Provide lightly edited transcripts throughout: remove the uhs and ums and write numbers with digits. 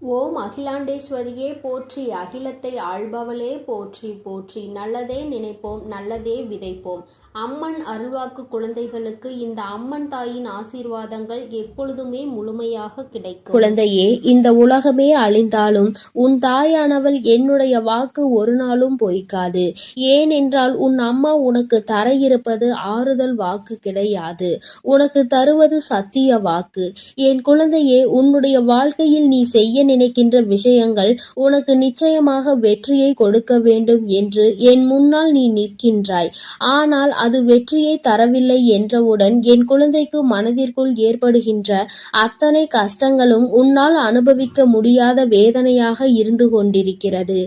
ஓம் அகிலாண்டேஸ்வரியே போற்றி, அகிலத்தை ஆள்பவளே போற்றி போற்றி. நல்லதே நினைப்போம், நல்லதே விதைப்போம். அம்மன் அருள்வாக்கு குழந்தைகளுக்கு இந்த அம்மன் தாயின் ஆசீர்வாதங்கள் எப்பொழுதுமே முழுமையாக கிடைக்கும். குழந்தையே, இந்த உலகமே அழிந்தாலும் உன் தாயானவள் என்னுடைய வாக்கு ஒரு நாளும் பொய்க்காது. ஏனென்றால் உன் அம்மா உனக்கு தர இருப்பது ஆறுதல் வாக்கு கிடையாது, உனக்கு தருவது சத்திய வாக்கு. என் குழந்தையே, உன்னுடைய வாழ்க்கையில் நீ செய்ய நினைக்கின்ற விஷயங்கள் உனக்கு நிச்சயமாக வெற்றியை கொடுக்க வேண்டும் என்று என் முன்னால் நீ நிற்கின்றாய். ஆனால் அது வெற்றியை தரவில்லை என்றவுடன் என் குழந்தைக்கு மனதிற்குள் ஏற்படுகின்ற அத்தனை கஷ்டங்களும் உன்னால் அனுபவிக்க முடியாத வேதனையாக இருந்து கொண்டிருக்கிறது.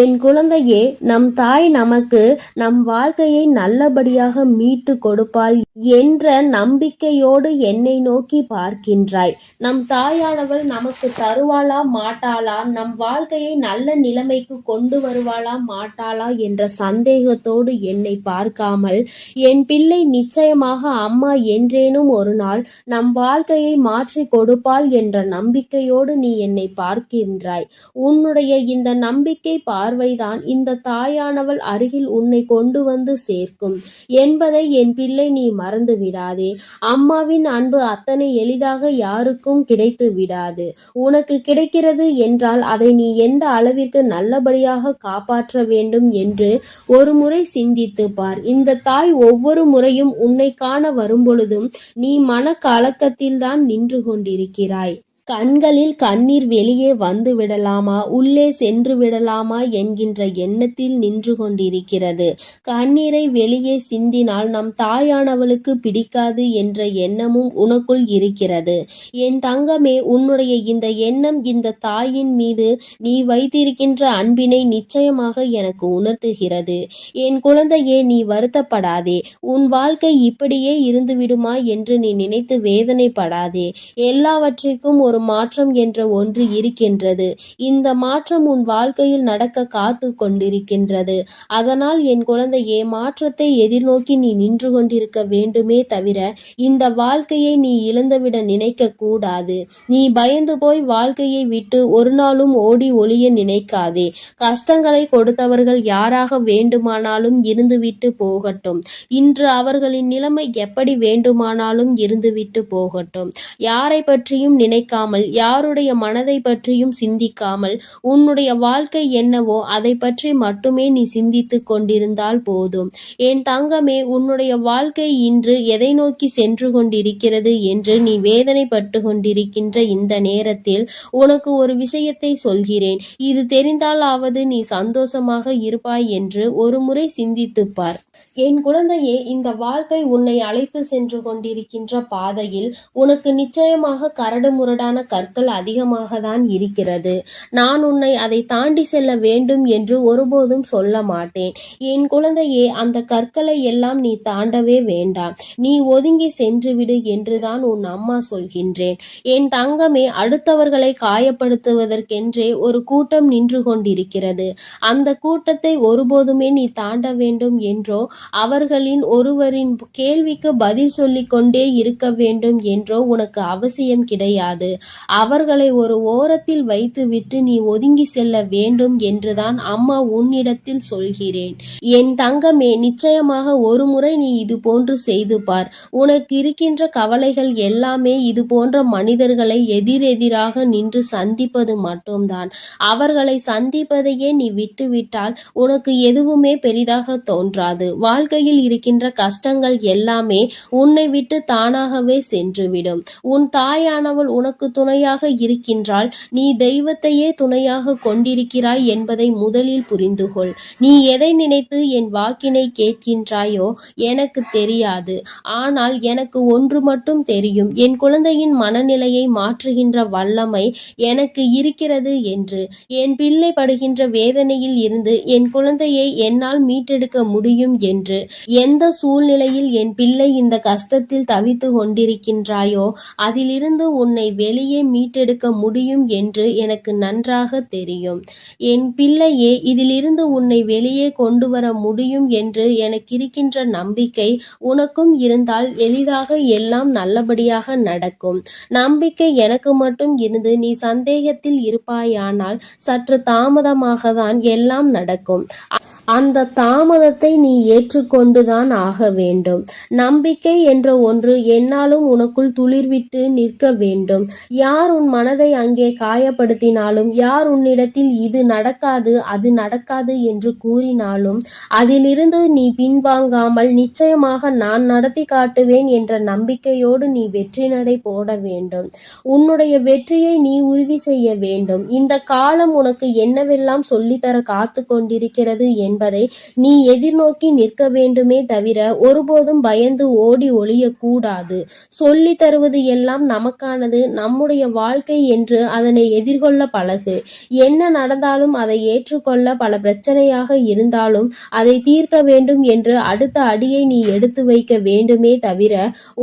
என் குழந்தையே, நம் தாய் நமக்கு நம் வாழ்க்கையை நல்லபடியாக மீட்டு கொடுப்பாள் என்ற நம்பிக்கையோடு என்னை நோக்கி பார்க்கின்றாய். நம் தாயானவள் நமக்கு தருவாளா மாட்டாளா, நம் வாழ்க்கையை நல்ல நிலைமைக்கு கொண்டு வருவாளா மாட்டாளா என்ற சந்தேகத்தோடு என்னை பார்க்காமல், என் பிள்ளை நிச்சயமாக அம்மா என்றேனும் ஒரு நாள் நம் வாழ்க்கையை மாற்றி கொடுப்பாள் என்ற நம்பிக்கையோடு நீ என்னை பார்க்கின்றாய். உன்னுடைய இந்த நம்பிக்கை பார்வைதான் இந்த தாயானவள் அருகில் உன்னை கொண்டு வந்து சேர்க்கும் என்பதை என் பிள்ளை நீ மறந்து விடாதே. அம்மாவின் அன்பு அத்தனை எளிதாக யாருக்கும் கிடைத்து விடாது. உனக்கு கிடைக்கிறது என்றால் அதை நீ எந்த அளவிற்கு நல்லபடியாக காப்பாற்ற வேண்டும் என்று ஒரு முறை சிந்தித்து பார். இந்த தாய் ஒவ்வொரு முறையும் உன்னை காண வரும்பொழுதும் நீ மன கலக்கத்தில்தான் நின்று கொண்டிருக்கிறாய். கண்களில் கண்ணீர் வெளியே வந்து விடலாமா, உள்ளே சென்று விடலாமா என்கின்ற எண்ணத்தில் நின்று கொண்டிருக்கிறது. கண்ணீரை வெளியே சிந்தினால் நம் தாயானவளுக்கு பிடிக்காது என்ற எண்ணமும் உனக்குள் இருக்கிறது. என் தங்கமே, உன்னுடைய இந்த எண்ணம் இந்த தாயின் மீது நீ வைத்திருக்கின்ற அன்பினை நிச்சயமாக எனக்கு உணர்த்துகிறது. என் குழந்தையே, நீ வருத்தப்படாதே. உன் வாழ்க்கை இப்படியே இருந்துவிடுமா என்று நீ நினைத்து வேதனைப்படாதே. எல்லாவற்றிற்கும் ஒரு மாற்றம் என்ற ஒன்று இருக்கின்றது. இந்த மாற்றம் உன் வாழ்க்கையில் நடக்க காத்து கொண்டிருக்கின்றது. அதனால் என் குழந்தையே, மாற்றத்தை எதிர்நோக்கி நீ நின்று கொண்டிருக்க வேண்டுமே தவிர இந்த வாழ்க்கையை நீ இழந்துவிட நினைக்க கூடாது. நீ பயந்து போய் வாழ்க்கையை விட்டு ஒரு நாளும் ஓடி ஒளிய நினைக்காதே. கஷ்டங்களை கொடுத்தவர்கள் யாராக வேண்டுமானாலும் இருந்துவிட்டு போகட்டும். இன்று அவர்களின் நிலைமை எப்படி வேண்டுமானாலும் இருந்துவிட்டு போகட்டும். யாரை பற்றியும் நினைக்காமல், யாருடைய மனதை பற்றியும் சிந்திக்காமல், உன்னுடைய வாழ்க்கை என்னவோ அதை பற்றி மட்டுமே நீ சிந்தித்து கொண்டிருந்தால் போதும். என் தங்கமே, உன்னுடைய வாழ்க்கை இன்று எதை நோக்கி சென்று கொண்டிருக்கிறது என்று நீ வேதனைப்பட்டு கொண்டிருக்கின்ற இந்த நேரத்தில் உனக்கு ஒரு விஷயத்தை சொல்கிறேன். இது தெரிந்தாலாவது நீ சந்தோஷமாக இருப்பாய் என்று ஒரு முறை சிந்தித்துப் பார். என் குழந்தையே, இந்த வாழ்க்கை உன்னை அழைத்து சென்று கொண்டிருக்கின்ற பாதையில் உனக்கு நிச்சயமாக கரடு முரடான கற்கள் அதிகமாக தான் இருக்கிறது. நான் உன்னை அதை தாண்டி செல்ல வேண்டும் என்று ஒருபோதும் சொல்ல மாட்டேன். என் குழந்தையே, அந்த கற்களை எல்லாம் நீ தாண்டவே வேண்டாம். நீ ஒதுங்கி சென்றுவிடு என்றுதான் உன் அம்மா சொல்கின்றேன். என் தங்கமே, அடுத்தவர்களை காயப்படுத்துவதற்கென்றே ஒரு கூட்டம் நின்று கொண்டிருக்கிறது. அந்த கூட்டத்தை ஒருபோதுமே நீ தாண்ட வேண்டும் என்றோ, அவர்களின் ஒருவரின் கேள்விக்கு பதில் சொல்லிக் கொண்டே இருக்க வேண்டும் என்றோ உனக்கு அவசியம் கிடையாது. அவர்களை ஒரு ஓரத்தில் வைத்துவிட்டு நீ ஒதுங்கி செல்ல வேண்டும் என்றுதான் அம்மா உன்னிடத்தில் சொல்கிறேன். என் தங்கமே, நிச்சயமாக ஒரு முறை நீ இது போன்று செய்து பார். உனக்கு இருக்கின்ற கவலைகள் எல்லாமே இது போன்ற மனிதர்களை எதிரெதிராக நின்று சந்திப்பது மட்டும்தான். அவர்களை சந்திப்பதையே நீ விட்டுவிட்டால் உனக்கு எதுவுமே பெரிதாக தோன்றாது. வாழ்க்கையில் இருக்கின்ற கஷ்டங்கள் எல்லாமே உன்னை விட்டு தானாகவே சென்றுவிடும். உன் தாயானவள் உனக்கு துணையாக இருக்கின்றாள். நீ தெய்வத்தையே துணையாக கொண்டிருக்கிறாய் என்பதை முதலில் புரிந்து கொள். நீ எதை நினைத்து என் வாக்கினை கேட்கின்றாயோ எனக்கு தெரியாது. ஆனால் எனக்கு ஒன்று மட்டும் தெரியும். என் குழந்தையின் மனநிலையை மாற்றுகின்ற வல்லமை எனக்கு இருக்கிறது என்று. என் பிள்ளை படுகின்ற வேதனையில் இருந்து என் குழந்தையை என்னால் மீட்டெடுக்க முடியும் என்று. எந்த சூழ்நிலையில் என் பிள்ளை இந்த கஷ்டத்தில் தவித்து கொண்டிருக்கின்றாயோ அதிலிருந்து உன்னை வெளியே மீட்டெடுக்க முடியும் என்று எனக்கு நன்றாக தெரியும். என் பிள்ளையே, இதிலிருந்து உன்னை வெளியே கொண்டு வர முடியும் என்று எனக்கிருக்கின்ற நம்பிக்கை உனக்கும் இருந்தால் எளிதாக எல்லாம் நல்லபடியாக நடக்கும். நம்பிக்கை எனக்கு மட்டும் இருந்து நீ சந்தேகத்தில் இருப்பாயானால் சற்று தாமதமாகத்தான் எல்லாம் நடக்கும். அந்த தாமதத்தை நீ ஏற்றுக்கொண்டுதான் ஆக வேண்டும். நம்பிக்கை என்ற ஒன்று என்னாலும் உனக்குள் துளிர்விட்டு நிற்க வேண்டும். யார் உன் மனதை அங்கே காயப்படுத்தினாலும், யார் உன்னிடத்தில் இது நடக்காது அது நடக்காது என்று கூறினாலும் அதிலிருந்து நீ பின்வாங்காமல் நிச்சயமாக நான் நடத்தி காட்டுவேன் என்ற நம்பிக்கையோடு நீ வெற்றி நடை போட வேண்டும். உன்னுடைய வெற்றியை நீ உறுதி செய்ய வேண்டும். இந்த காலம் உனக்கு என்னவெல்லாம் சொல்லித்தர காத்து கொண்டிருக்கிறது என்பதை நீ எதிர்நோக்கி நிற்க வேண்டுமே தவிர ஒருபோதும் பயந்து ஓடி ஒளியக்கூடாது. சொல்லி தருவது எல்லாம் நமக்கானது, நம்முடைய வாழ்க்கை என்று அதனை எதிர்கொள்ள பழகு. என்ன நடந்தாலும் அதை ஏற்றுக்கொள்ள, பல பிரச்சனையாக இருந்தாலும் அதை தீர்க்க வேண்டும் என்று அடுத்த அடியை நீ எடுத்து வைக்க வேண்டுமே தவிர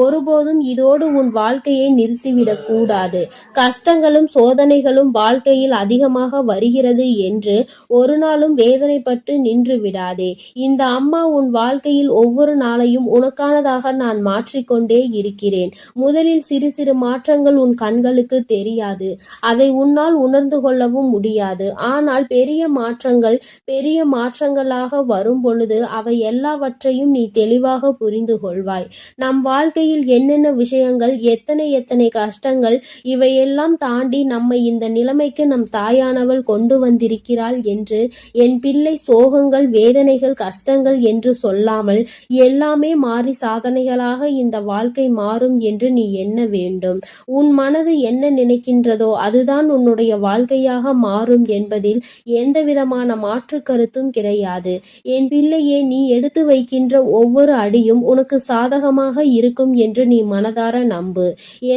ஒருபோதும் இதோடு உன் வாழ்க்கையை நிறுத்திவிடக் கூடாது. கஷ்டங்களும் சோதனைகளும் வாழ்க்கையில் அதிகமாக வருகிறது என்று ஒரு நாளும் வேதனைப்பட்டு நின்று விடாதே. இந்த அம்மா உன் வாழ்க்கையில் ஒவ்வொரு நாளையும் உனக்கானதாக நான் மாற்றிக்கொண்டே இருக்கிறேன். முதலில் சிறு சிறு மாற்றங்கள் உன் கண்களுக்கு தெரியாது, அதை உன்னால் உணர்ந்து கொள்ளவும் முடியாது. ஆனால் பெரிய மாற்றங்களாக வரும் பொழுது அவை எல்லாவற்றையும் நீ தெளிவாக புரிந்து கொள்வாய். நம் வாழ்க்கையில் என்னென்ன விஷயங்கள், எத்தனை கஷ்டங்கள், இவையெல்லாம் தாண்டி நம்மை இந்த நிலைமைக்கு நம் தாயானவள் கொண்டு வந்திருக்கிறாள் என்று என் பிள்ளை சோகங்கள், வேதனைகள், கஷ்டங்கள் என்று சொல்லாமல் எல்லாமே மாறி சாதனைகளாக இந்த வாழ்க்கை மாறும் என்று நீ எண்ண வேண்டும். உன் மனது என்ன நினைக்கின்றதோ அதுதான் உன்னுடைய வாழ்க்கையாக மாறும் என்பதில் எந்தவிதமான மாற்று கருத்தும் கிடையாது. என் பிள்ளையே, நீ எடுத்து வைக்கின்ற ஒவ்வொரு அடியும் உனக்கு சாதகமாக இருக்கும் என்று நீ மனதார நம்பு.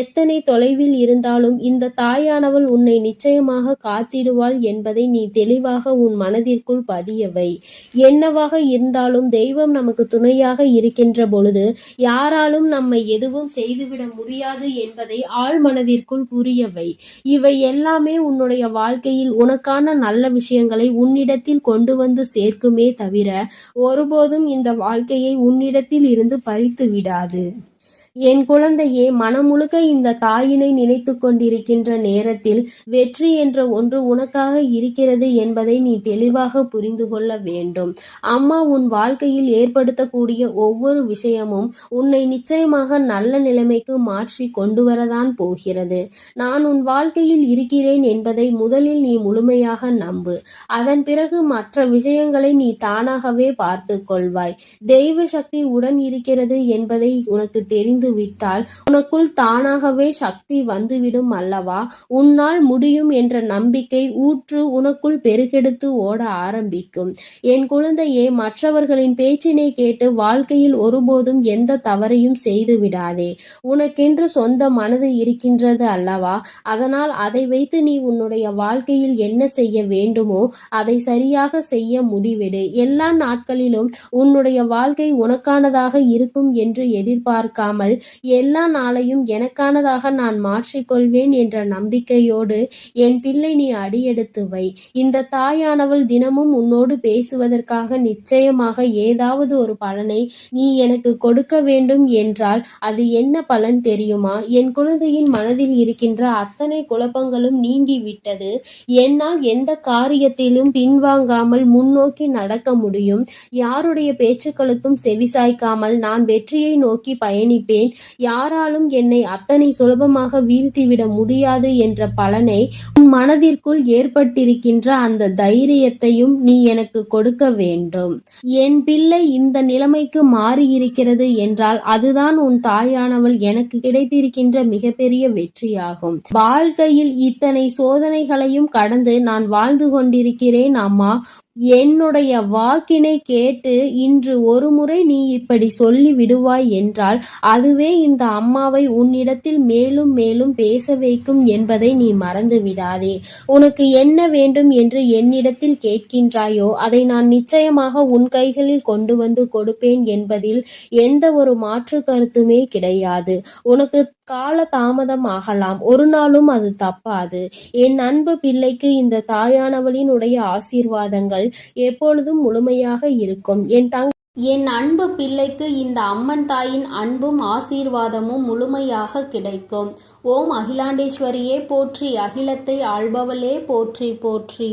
எத்தனை தொலைவில் இருந்தாலும் இந்த தாயானவள் உன்னை நிச்சயமாக காத்திடுவாள் என்பதை நீ தெளிவாக உன் மனதிற்குள் பதியவை. என்னவாக இருந்தாலும் தெய்வம் நமக்கு துணையாக இருக்கின்ற பொழுது யாராலும் நம்மை எதுவும் செய்துவிட முடியாது என்பதை ஆழ் மனதிற்குள் புரியவை. இவை எல்லாமே உன்னுடைய வாழ்க்கையில் உனக்கான நல்ல விஷயங்களை உன்னிடத்தில் கொண்டு வந்து சேர்க்குமே தவிர ஒருபோதும் இந்த வாழ்க்கையை உன்னிடத்தில் இருந்து பறித்து விடாது. என் குழந்தையே, மனமுழுக்க இந்த தாயினை நினைத்து கொண்டிருக்கின்ற நேரத்தில் வெற்றி என்ற ஒன்று உனக்காக இருக்கிறது என்பதை நீ தெளிவாக புரிந்து கொள்ள வேண்டும். அம்மா உன் வாழ்க்கையில் ஏற்படுத்தக்கூடிய ஒவ்வொரு விஷயமும் உன்னை நிச்சயமாக நல்ல நிலைமைக்கு மாற்றி கொண்டு வரதான் போகிறது. நான் உன் வாழ்க்கையில் இருக்கிறேன் என்பதை முதலில் நீ முழுமையாக நம்பு. அதன் பிறகு மற்ற விஷயங்களை நீ தானாகவே பார்த்து கொள்வாய். தெய்வ சக்தி உடன் இருக்கிறது என்பதை உனக்கு தெரிந்து விட்டால் உனக்குள் தானாகவே சக்தி வந்துவிடும் அல்லவா? உன்னால் முடியும் என்ற நம்பிக்கை ஊற்று உனக்குள் பெருகெடுத்து ஓட ஆரம்பிக்கும். என் குழந்தையே, மற்றவர்களின் பேச்சினை கேட்டு வாழ்க்கையில் ஒருபோதும் எந்த தவறையும் செய்து விடாதே. உனக்கென்று சொந்த மனது இருக்கின்றது அல்லவா? அதனால் அதை வைத்து நீ உன்னுடைய வாழ்க்கையில் என்ன செய்ய வேண்டுமோ அதை சரியாக செய்ய முடிவெடு. எல்லா நாட்களிலும் உன்னுடைய வாழ்க்கை உனக்கானதாக இருக்கும் என்று எதிர்பார்க்காமல் எல்லா நாளையும் எனக்கானதாக நான் மாற்றிக்கொள்வேன் என்ற நம்பிக்கையோடு என் பிள்ளை நீ அடியெடுத்து வை. இந்த தாயானவள் தினமும் உன்னோடு பேசுவதற்காக நிச்சயமாக ஏதாவது ஒரு பலனை நீ எனக்கு கொடுக்க வேண்டும் என்றால் அது என்ன பலன் தெரியுமா? என் குழந்தையின் மனதில் இருக்கின்ற அத்தனை குழப்பங்களும் நீங்கிவிட்டது. என்னால் எந்த காரியத்திலும் பின்வாங்காமல் முன்னோக்கி நடக்க முடியும். யாருடைய பேச்சுக்களுக்கும் செவிசாய்க்காமல் நான் வெற்றியை நோக்கி பயணிப்பேன். யாராலும் என்னை அத்தனை சுலபமாக வீழ்த்திவிட முடியாது என்ற பலனை உன் மனதிற்குள் ஏற்பட்டிருக்கின்ற அந்த தைரியத்தையும் நீ எனக்கு கொடுக்க வேண்டும். என் பிள்ளை இந்த நிலைமைக்கு மாறியிருக்கிறது என்றால் அதுதான் உன் தாயானவள் எனக்கு கிடைத்திருக்கின்ற மிகப்பெரிய வெற்றியாகும். வாழ்க்கையில் இத்தனை சோதனைகளையும் கடந்து நான் வாழ்ந்து கொண்டிருக்கிறேன் அம்மா. என்னுடைய வாக்கினை கேட்டு இன்று ஒருமுறை நீ இப்படி சொல்லி விடுவாய் என்றால் அதுவே இந்த அம்மாவை உன்னிடத்தில் மேலும் மேலும் பேச வைக்கும் என்பதை நீ மறந்து விடாதே. உனக்கு என்ன வேண்டும் என்று என்னிடத்தில் கேட்கின்றாயோ அதை நான் நிச்சயமாக உன் கைகளில் கொண்டு வந்து கொடுப்பேன் என்பதில் எந்த ஒரு மாற்று கருத்துமே கிடையாது. உனக்கு கால தாமதம் ஆகலாம், ஒரு நாளும் அது தப்பாது. என் அன்பு பிள்ளைக்கு இந்த தாயானவளினுடைய ஆசீர்வாதங்கள் எப்பொழுதும் முழுமையாக இருக்கும். என் அன்பு பிள்ளைக்கு இந்த அம்மன் தாயின் அன்பும் ஆசீர்வாதமும் முழுமையாக கிடைக்கும். ஓம் அகிலாண்டேஸ்வரியே போற்றி, அகிலத்தை ஆள்பவளே போற்றி போற்றி.